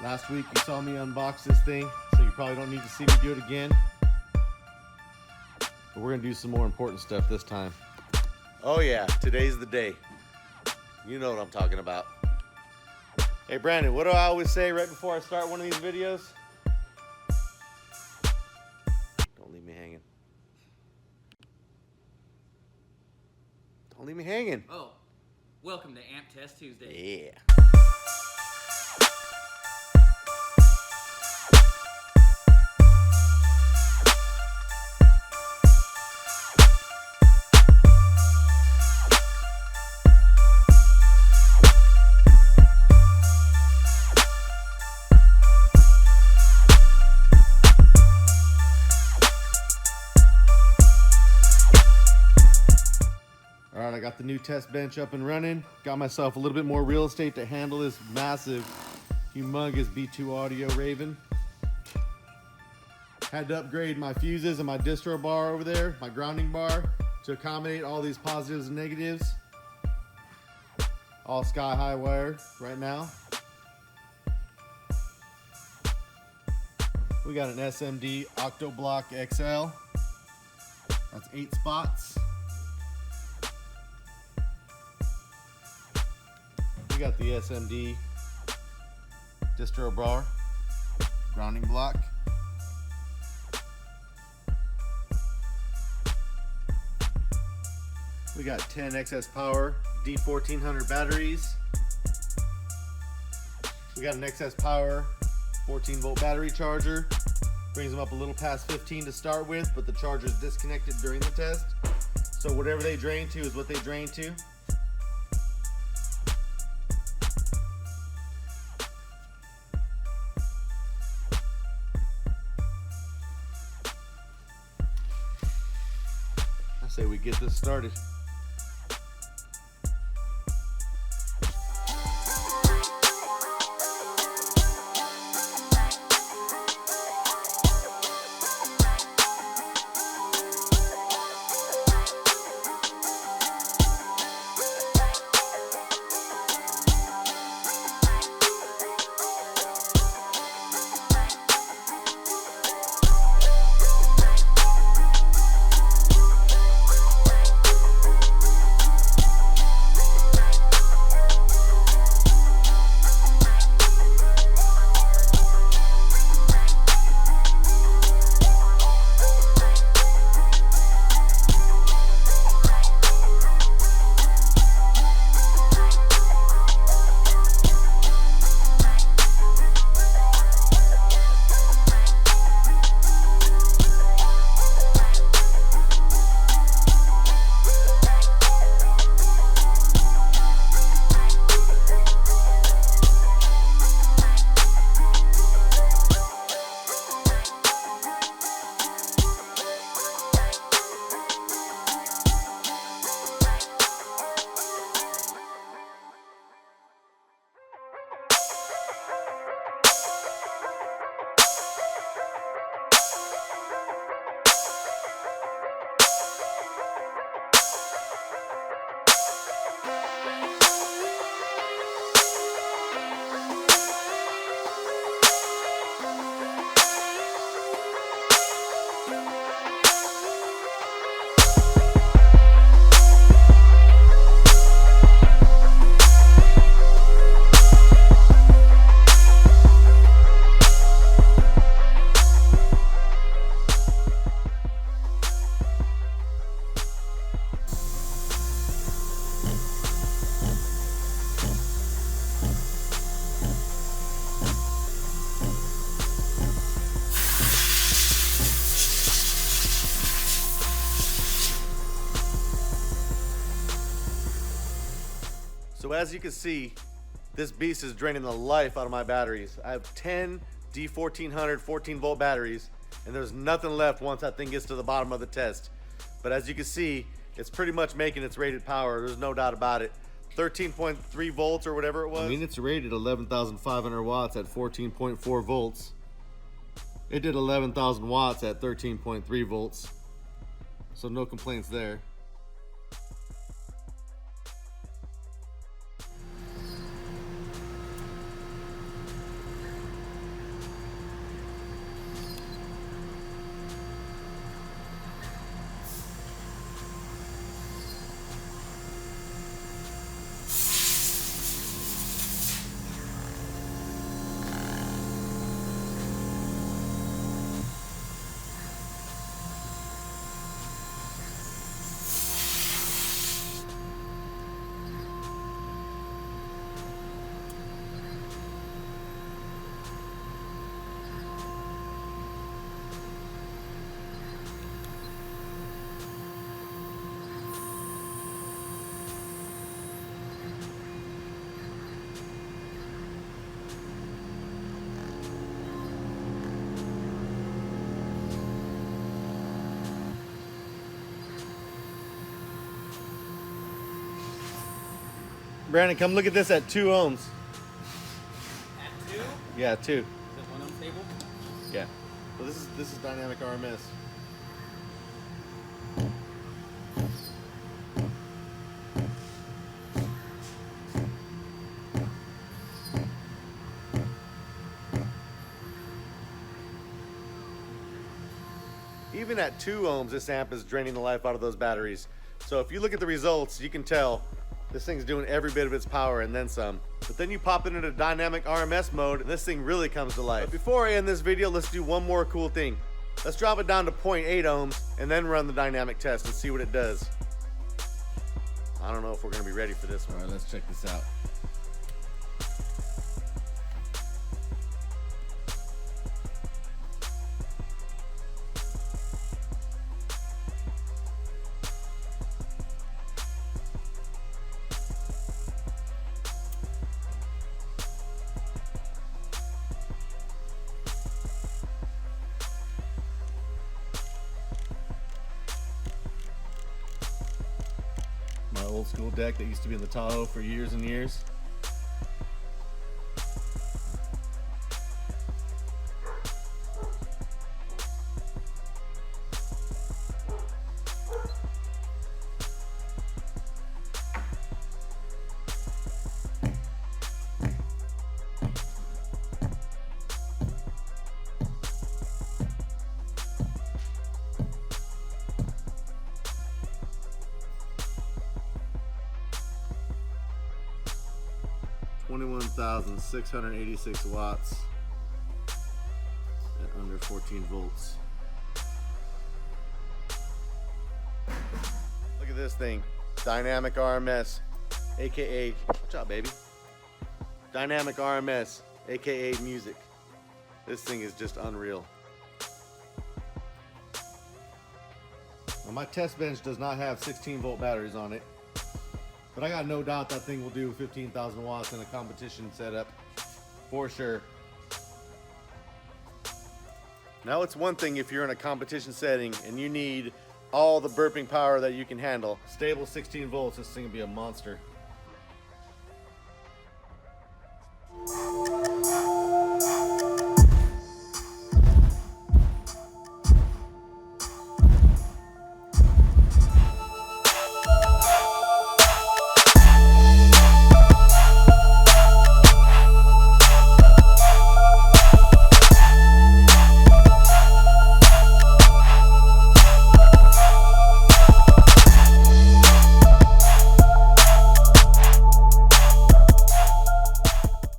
Last week you saw me unbox this thing, so you probably don't need to see me do it again. But we're gonna do some more important stuff this time. Oh yeah, today's the day. You know what I'm talking about. Hey Brandon, what do I always say right before I start one of these videos? Don't leave me hanging. Don't leave me hanging. Oh, welcome to Amp Test Tuesday. Yeah. Alright, I got the new test bench up and running. Got myself a little bit more real estate to handle this massive, humongous B2 Audio Raven. Had to upgrade my fuses and my distro bar over there, my grounding bar, to accommodate all these positives and negatives. All sky high wire right now. We got an SMD Octoblock XL. That's 8 spots. We got the SMD distro bar, grounding block. We got 10 excess power D1400 batteries. We got an excess power 14 volt battery charger. Brings them up a little past 15 to start with, but the charger is disconnected during the test. So whatever they drain to is what they drain to. I say we get this started. So as you can see, this beast is draining the life out of my batteries. I have 10 D1400 14 volt batteries, and there's nothing left once that thing gets to the bottom of the test. But as you can see, it's pretty much making its rated power. There's no doubt about it. 13.3 volts or whatever it was. I mean, it's rated 11,500 watts at 14.4 volts. It did 11,000 watts at 13.3 volts. So no complaints there. Brandon, come look at this at 2 ohms. At 2? Yeah, 2. Is it 1 ohm stable? Yeah. So this is dynamic RMS. Even at 2 ohms, this amp is draining the life out of those batteries. So if you look at the results, you can tell this thing's doing every bit of its power and then some. But then you pop it into dynamic RMS mode and this thing really comes to life. But before I end this video, let's do one more cool thing. Let's drop it down to 0.8 ohms and then run the dynamic test and see what it does. I don't know if we're gonna be ready for this one. All right, let's check this out. My old school deck that used to be in the Tahoe for years and years. $21,686 watts at under 14 volts. Look at this thing, dynamic RMS, aka, watch out baby, dynamic RMS, aka music. This thing is just unreal. Now my test bench does not have 16 volt batteries on it, but I got no doubt that thing will do 15,000 watts in a competition setup for sure. Now it's one thing if you're in a competition setting and you need all the burping power that you can handle. Stable 16 volts, this thing will be a monster.